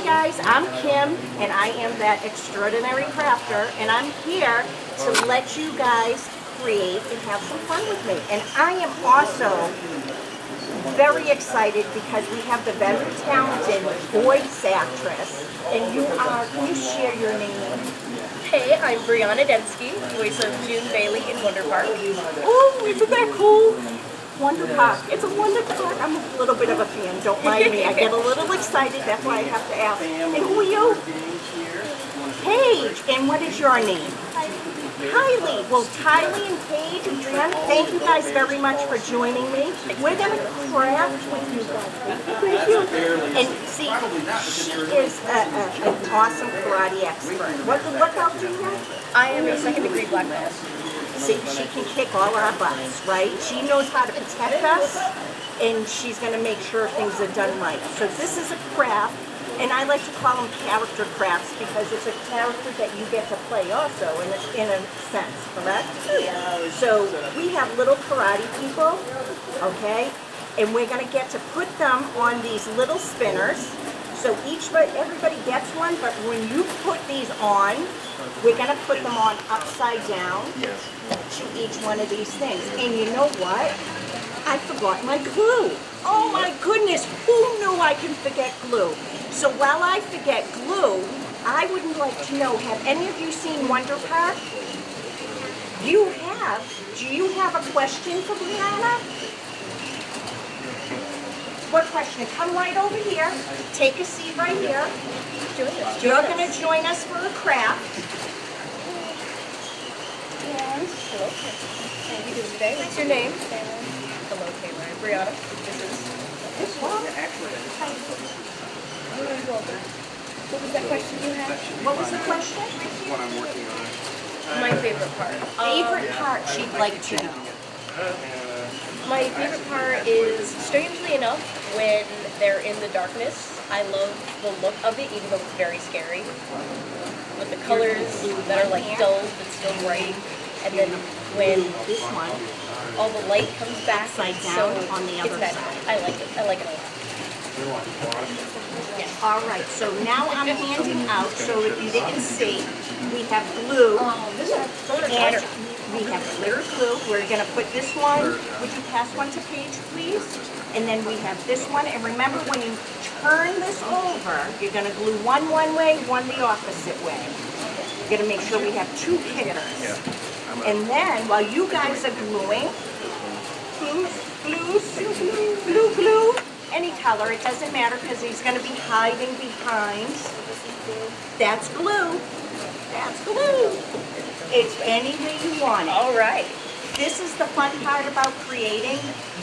Hi guys, I'm Kim and I am that extraordinary crafter and I'm here to let you guys create and have some fun with me. And I am also very excited because we have the very talented voice actress and can you share your name? Hey, I'm Brianna Densky, voice of June Bailey in Wonder Park. Oh, isn't that cool? Wonder Park. It's a Wonder Park. I'm a little bit of a fan. Don't mind me. I get a little excited. That's why I have to ask. And who are you? Paige. And what is your name? Kylie. Well, Kylie and Paige and Jen, thank you guys very much for joining me. We're going to craft with you guys. Thank you. And see, she is an awesome karate expert. What belt do you have? I am a second-degree black belt. See, she can kick all our butts, right? She knows how to protect us, and she's going to make sure things are done right. So this is a craft, and I like to call them character crafts because it's a character that you get to play also, in a sense, correct? So we have little karate people, okay? And we're going to get to put them on these little spinners. So everybody gets one, but when you put these on, we're going to put them on upside down to each one of these things. And you know what? I forgot my glue. Oh my goodness, who knew I can forget glue? So while I forget glue, I would like to know, have any of you seen Wonder Park? You have. Do you have a question for Brianna? What question? Come right over here. Take a seat right here. You're going to join us for a craft. And Hello. Thank you today. What's your name? Hello, Taylor. Brianna. this one. What was that question you had? What was the question? What I'm working on. My favorite part. Favorite part she'd like to know. My favorite part is, strangely enough, when they're in the darkness. I love the look of it, even though it's very scary. With the colors that are like dull but still bright. And then when This one. all the light comes back, Upside it's down so, on the it's other nice. side. I like it. I like it a lot. All right, so now I'm handing out, so if you didn't see, we have glue. And we have clear glue. We're going to put this one. Would you pass one to Paige, please? And then we have this one. And remember, when you turn this over, you're going to glue one way, one the opposite way. You're going to make sure we have two kickers. And then, while you guys are gluing, glue, any color, it doesn't matter because he's going to be hiding behind. That's glue. That's glue. It's any way you want it. All right. This is the fun part about creating.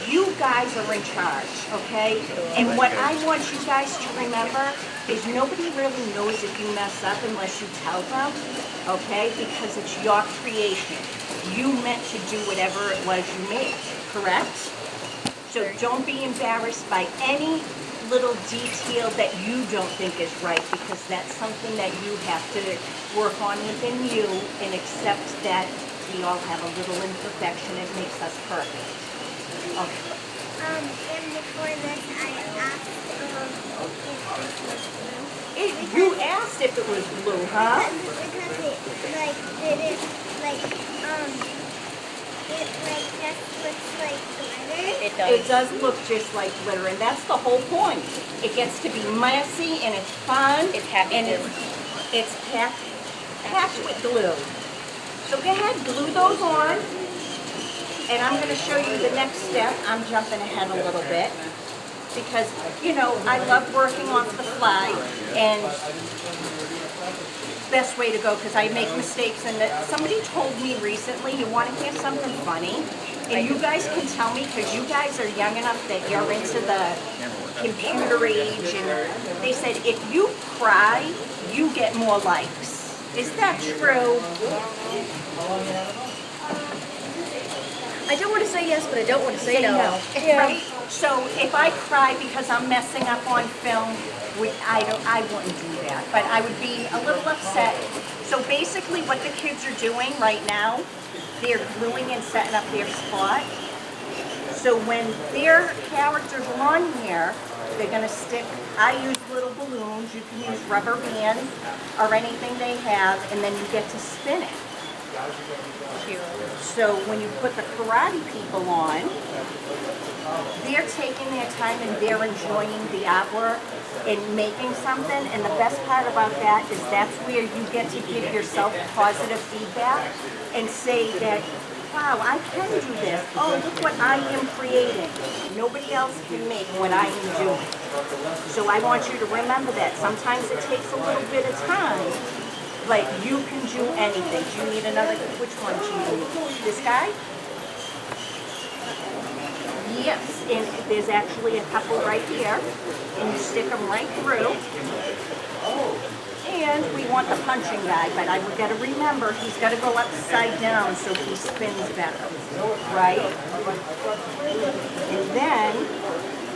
You guys are in charge, okay? And what I want you guys to remember is nobody really knows if you mess up unless you tell them, okay? Because it's your creation. You meant to do whatever it was you made, correct? So don't be embarrassed by any little detail that you don't think is right, because that's something that you have to work on within you and accept that we all have a little imperfection. It makes us perfect. Okay. And before this, I asked if this was blue. You asked if it was blue, huh? Because it, like, didn't, like, it, like, just looks like glitter. It does. It does look just like glitter, and that's the whole point. It gets to be messy and it's fun. It's happy and glue. it's packed with glue. So go ahead, glue those on. And I'm going to show you the next step. I'm jumping ahead a little bit because, you know, I love working off the fly, and best way to go, because I make mistakes. And somebody told me recently, you want to hear something funny? And you guys can tell me, because you guys are young enough that you're into the computer age, and they said if you cry, you get more likes. Is that true? I don't want to say yes, but I don't want to say Say no. no. Right? So if I cry because I'm messing up on film, I wouldn't do that. But I would be a little upset. So basically what the kids are doing right now, they're gluing and setting up their spot. So when their characters are on here, They're gonna stick, I use little balloons, you can use rubber band or anything they have, and then you get to spin it. Cute. So when you put the karate people on, they're taking their time and they're enjoying the artwork and making something. And the best part about that is that's where you get to give yourself positive feedback and say that, wow, I can do this. Oh, look what I am creating. Nobody else can make what I am doing. So I want you to remember that. Sometimes it takes a little bit of time, but you can do anything. Do you need another? Which one do you need? This guy? Yes, and there's actually a couple right here, and you stick them right through. And we want the punching guy, but I got to remember he's got to go upside down so he spins better, right? And then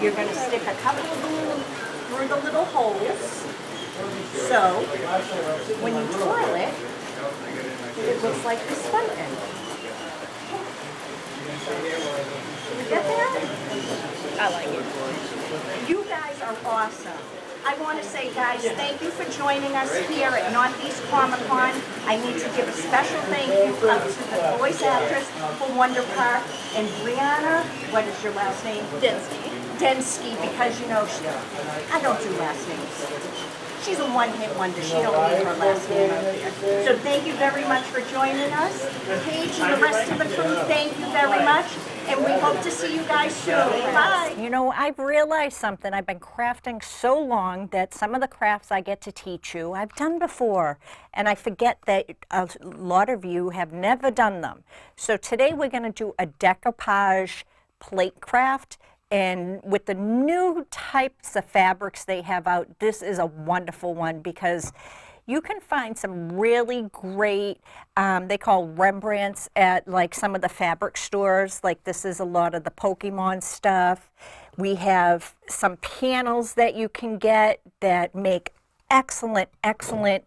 you're going to stick a couple through the little holes. So when you twirl it, it looks like this fountain. Did we get that? I like it. You guys are awesome. I want to say, guys, thank you for joining us here at Northeast Comic Con. I need to give a special thank you out to the voice actress for Wonder Park and Brianna. What is your last name? Densky, because you know I don't do last names. She's a one-hit wonder. She don't need her last name out there. So thank you very much for joining us. Paige and the rest of the crew, thank you very much. And we hope to see you guys soon. Bye. You know, I've realized something. I've been crafting so long that some of the crafts I get to teach you, I've done before. And I forget that a lot of you have never done them. So today we're going to do a decoupage plate craft. And with the new types of fabrics they have out, this is a wonderful one because you can find some really great, they call Rembrandts at like some of the fabric stores. Like this is a lot of the Pokemon stuff. We have some panels that you can get that make excellent, excellent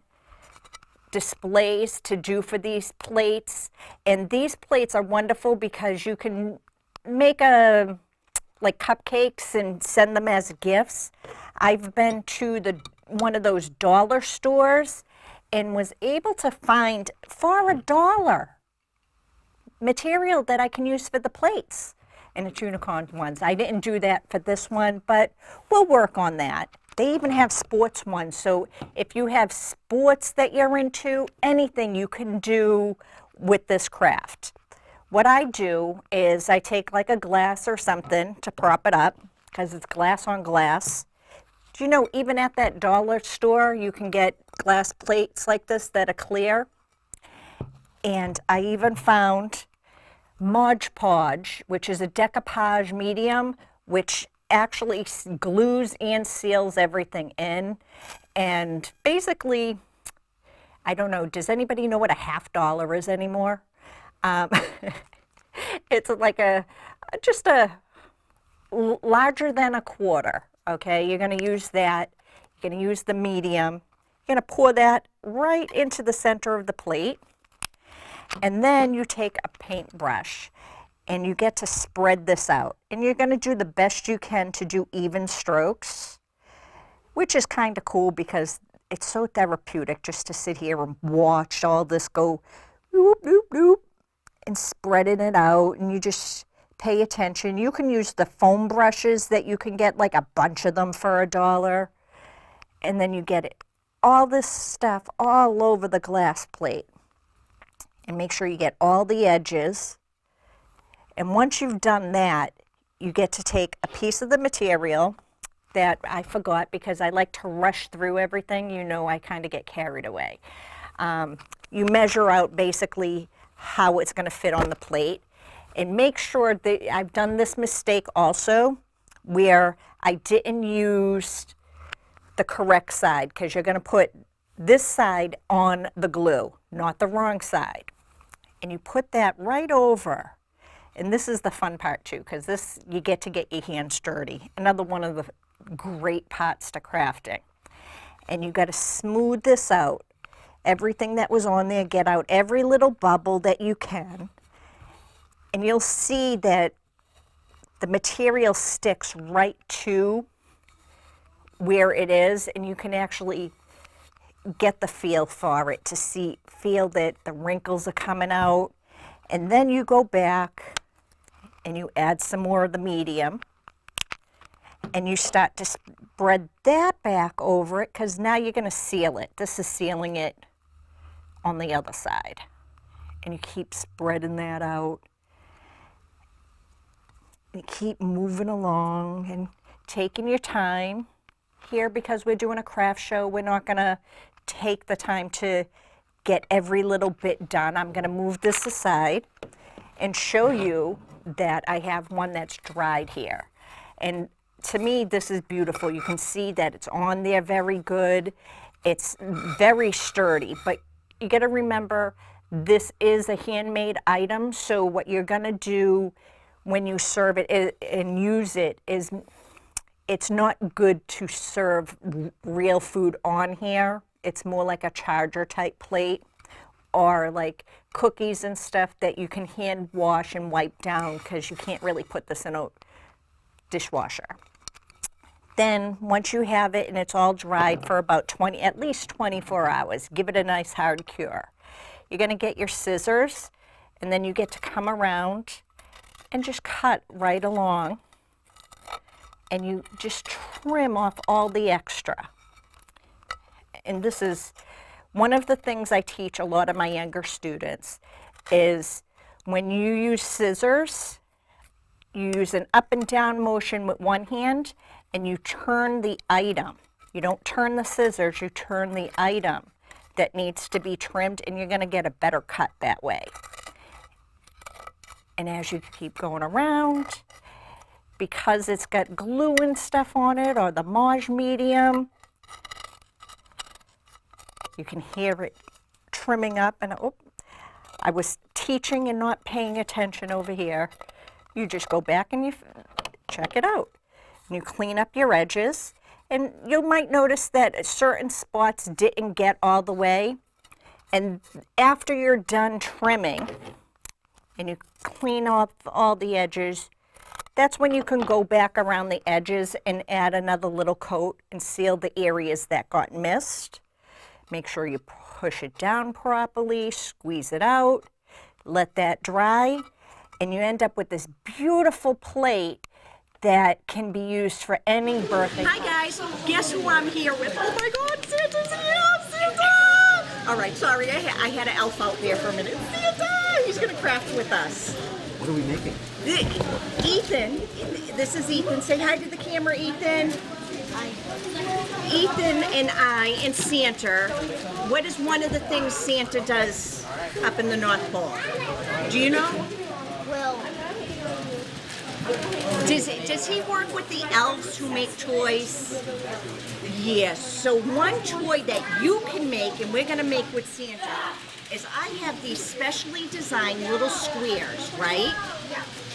displays to do for these plates. And these plates are wonderful because you can make like cupcakes and send them as gifts. I've been to one of those dollar stores and was able to find for $1 material that I can use for the plates. And it's unicorn ones. I didn't do that for this one, but we'll work on that. They even have sports ones. So if you have sports that you're into, anything you can do with this craft. What I do is I take like a glass or something to prop it up because it's glass on glass. Do you know even at that dollar store you can get glass plates like this that are clear? And I even found Mod Podge, which is a decoupage medium, which actually glues and seals everything in. And basically, I don't know, does anybody know what a $50 is anymore? It's like just a larger than a quarter, okay? You're going to use that. You're going to use the medium. You're going to pour that right into the center of the plate. And then you take a paintbrush and you get to spread this out. And you're going to do the best you can to do even strokes, which is kind of cool because it's so therapeutic just to sit here and watch all this go bloop, bloop, bloop, and spreading it out, and you just pay attention. You can use the foam brushes that you can get, like a bunch of them for $1, and then you get all this stuff all over the glass plate. And make sure you get all the edges. And once you've done that, you get to take a piece of the material that I forgot because I like to rush through everything. You know, I kind of get carried away. You measure out basically how it's going to fit on the plate, and make sure that I've done this mistake also where I didn't use the correct side, because you're going to put this side on the glue, not the wrong side. And you put that right over. And this is the fun part too, because this, you get to get your hands dirty. Another one of the great parts to crafting. And you got to smooth this out. Everything that was on there, get out every little bubble that you can. And you'll see that the material sticks right to where it is, and you can actually get the feel for it to feel that the wrinkles are coming out. And then you go back and you add some more of the medium, and you start to spread that back over it, because now you're going to seal it. This is sealing it on the other side. And you keep spreading that out. You keep moving along and taking your time. Here, because we're doing a craft show, we're not going to take the time to get every little bit done. I'm going to move this aside and show you that I have one that's dried here. And to me, this is beautiful. You can see that it's on there very good. It's very sturdy, but you got to remember this is a handmade item, so what you're going to do when you serve it and use it is, it's not good to serve real food on here. It's more like a charger type plate, or like cookies and stuff that you can hand wash and wipe down, because you can't really put this in a dishwasher. Then once you have it and it's all dried for about at least 24 hours, give it a nice hard cure. You're going to get your scissors, and then you get to come around and just cut right along, and you just trim off all the extra. And this is one of the things I teach a lot of my younger students, is when you use scissors, you use an up and down motion with one hand, and you turn the item. You don't turn the scissors, you turn the item that needs to be trimmed, and you're going to get a better cut that way. And as you keep going around, because it's got glue and stuff on it, or the Moz medium, you can hear it trimming up. And oh, I was teaching and not paying attention over here. You just go back and you check it out. And you clean up your edges. And you might notice that certain spots didn't get all the way. And after you're done trimming and you clean off all the edges, that's when you can go back around the edges and add another little coat and seal the areas that got missed. Make sure you push it down properly, squeeze it out, let that dry, and you end up with this beautiful plate that can be used for any birthday. Hi guys, guess who I'm here with? Oh my God, Santa's here! Santa! All right, sorry, I had an elf out there for a minute. Santa! He's gonna craft with us. What are we making? Ethan, this is Ethan. Say hi to the camera, Ethan. Hi. Ethan and I and Santa, what is one of the things Santa does up in the North Pole? Do you know? Well, Does he work with the elves who make toys? Yes. So one toy that you can make, and we're going to make with Santa, is I have these specially designed little squares, right?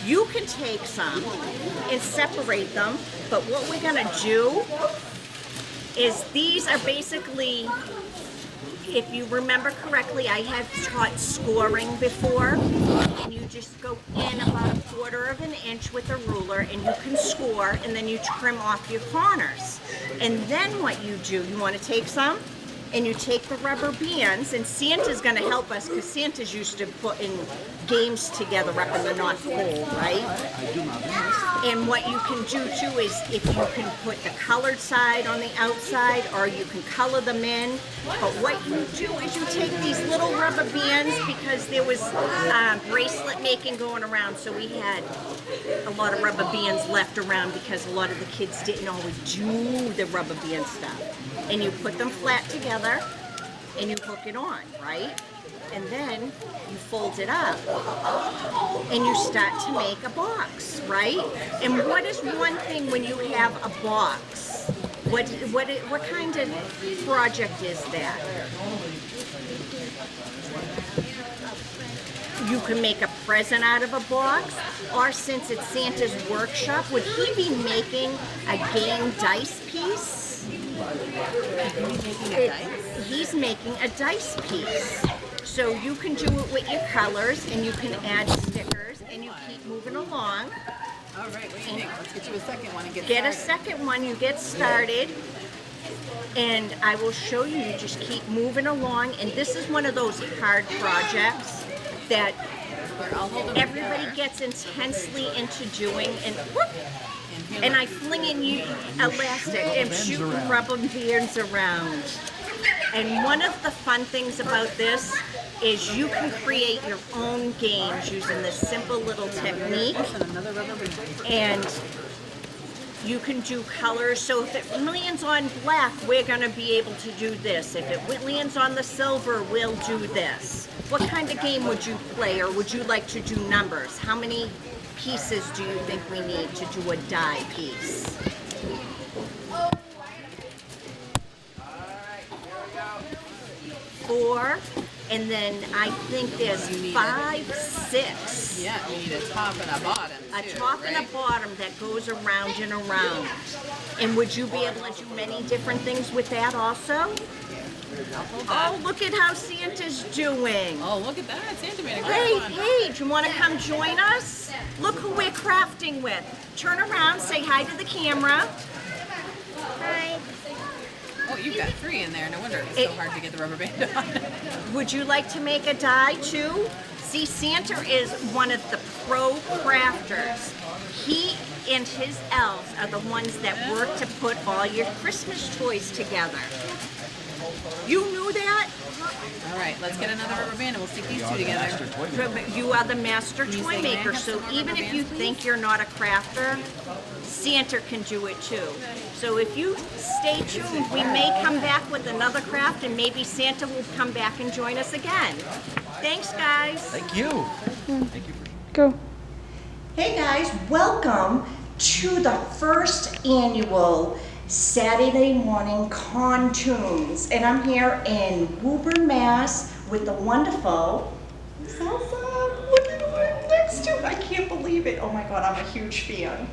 You can take some and separate them, but what we're going to do is these are basically, if you remember correctly, I have taught scoring before, and you just go in about 1/4 of an inch with a ruler and you can score, and then you trim off your corners. And then what you do, you want to take some and you take the rubber bands, and Santa's going to help us because Santa's used to putting games together up in the North Pole, right? And what you can do too is if you can put the colored side on the outside, or you can color them in. But what you do is you take these little rubber bands, because there was bracelet making going around, so we had a lot of rubber bands left around because a lot of the kids didn't always do the rubber band stuff. And you put them flat together and you hook it on, right? And then you fold it up and you start to make a box, right? And what is one thing when you have a box? What kind of project is that? You can make a present out of a box, or since it's Santa's workshop, would he be making a game dice piece? He's making a dice piece. So you can do it with your colors, and you can add stickers, and you keep moving along. All right, what do you think? Let's get you a second one and get Get a started. second one, you get started, and I will show you. You just keep moving along, and this is one of those hard projects that Here, I'll hold them everybody together. gets intensely into doing, and whoop, and I fling in you elastic and shoot rubber bands around. And one of the fun things about this is you can create your own games using this simple little technique. And another rubber band. And you can do colors. So if it lands on black, we're going to be able to do this. If it lands on the silver, we'll do this. What kind of game would you play, or would you like to do numbers? How many pieces do you think we need to do a die piece? Four, and then I think there's You need 5, 6. Yeah, you need a top and a bottom. A too, top and right? a bottom that goes around and around. And would you be able to do many different things with that also? I'll hold that. Oh, look at how Santa's doing. Oh, look at that. Santa made a great Hey, one. hey, do you want to come join us? Look who we're crafting with. Turn around, say hi to the camera. Hi. Oh, you've got 3 in there. No wonder it's so hard to get the rubber band on. Would you like to make a die too? See, Santa is one of the pro crafters. He and his elves are the ones that work to put all your Christmas toys together. You knew that? All right, let's get another rubber band and we'll stick these two together. But you are the master you toy say, "May I maker, have so some more even rubber if you bands, think you're not a crafter, Santa can do it too. So if you stay tuned, we may come back with another craft, and maybe Santa will come back and join us again. Thanks, guys. Thank you. Go. Hey guys, welcome to the first annual Saturday morning Contunes. And I'm here in Woburn, Mass with the wonderful Salsa. Look at who I'm next to. I can't believe it. Oh my God, I'm a huge fan.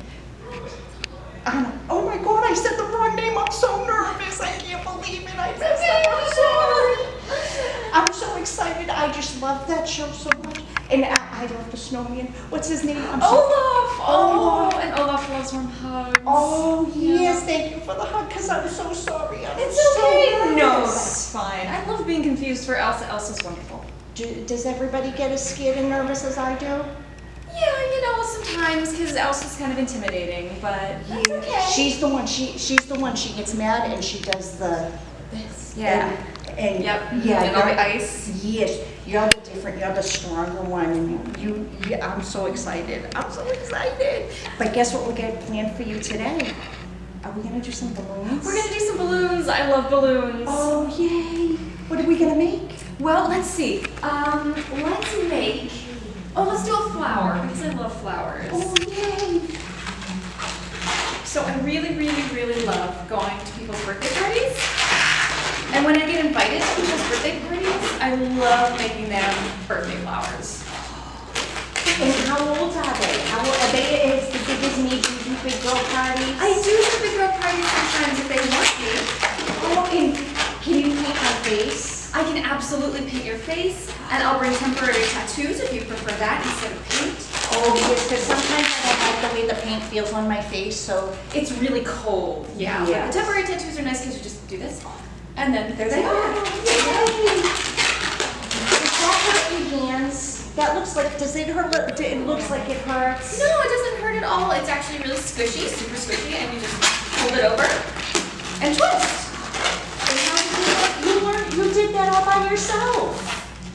Oh my God, I said the wrong name. I'm so nervous. I can't believe it. I messed up. I'm sorry. I'm so excited. I just love that show so much. And I love the snowman. What's his name? I'm so- Olaf! Oh, and Olaf loves warm hugs. Oh, yes, thank you for the hug, because I'm so sorry. It's so okay. nervous. No, that's fine. I love being confused for Elsa. Elsa's wonderful. Does everybody get as scared and nervous as I do? Yeah, you know, sometimes because Elsa's kind of intimidating, but that's okay. She's the one. She's the one. She gets mad and she does the this. Yeah. And Yep. yeah. And all you're- the ice. Yes, you're the different. You're the stronger one. And yeah, I'm so excited. I'm so excited. But guess what we got planned for you today? Are we gonna do some balloons? We're gonna do some balloons. I love balloons. Oh yay! What are we gonna make? Well, let's see. Let's make. Oh, let's do a flower because I love flowers. Oh yay! So I really, really, really love going to people's birthday parties. And when I get invited to people's birthday parties, I love making them birthday flowers. And how old are they? How old are they? As big as me? Do you do big girl parties? I do have big girl parties sometimes if they want me. Oh, and can you paint my face? I can absolutely paint your face, and I'll bring temporary tattoos if you prefer that instead of paint. Oh, yes, because sometimes I don't like the way the paint feels on my face, so. It's really cold. Yeah. Yeah. But the temporary tattoos are nice because you just do this, and then there they are. Yay! Does that hurt your hands? That looks like, does it hurt? It looks like it hurts. No, it doesn't hurt at all. It's actually really squishy, super squishy, and you just hold it over and twist. And how did you learned, you did that all by yourself.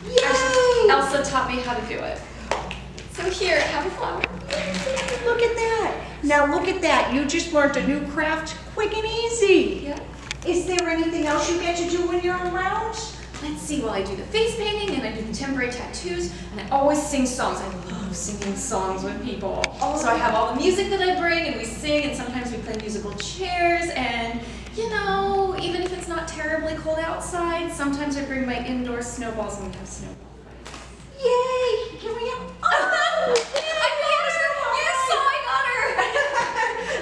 Yay! Elsa taught me how to do it. So here, have a flower. Look at that. Now look at that. You just learned a new craft quick and easy. Yeah. Is there anything else you get to do when you're around? Let's see, well, I do the face painting and I do the temporary tattoos, and I always sing songs. I love singing songs with people. So I have all the music that I bring, and we sing, and sometimes we play musical chairs, and you know, even if it's not terribly cold outside, sometimes I bring my indoor snowballs and we have snowball fights. Yay! Can we have? Oh!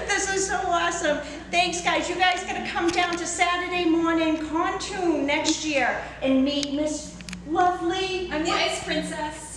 This is so awesome. Thanks, guys. You guys gotta come down to Saturday morning Contoon next year and meet Miss Lovely. I'm the Ice Princess.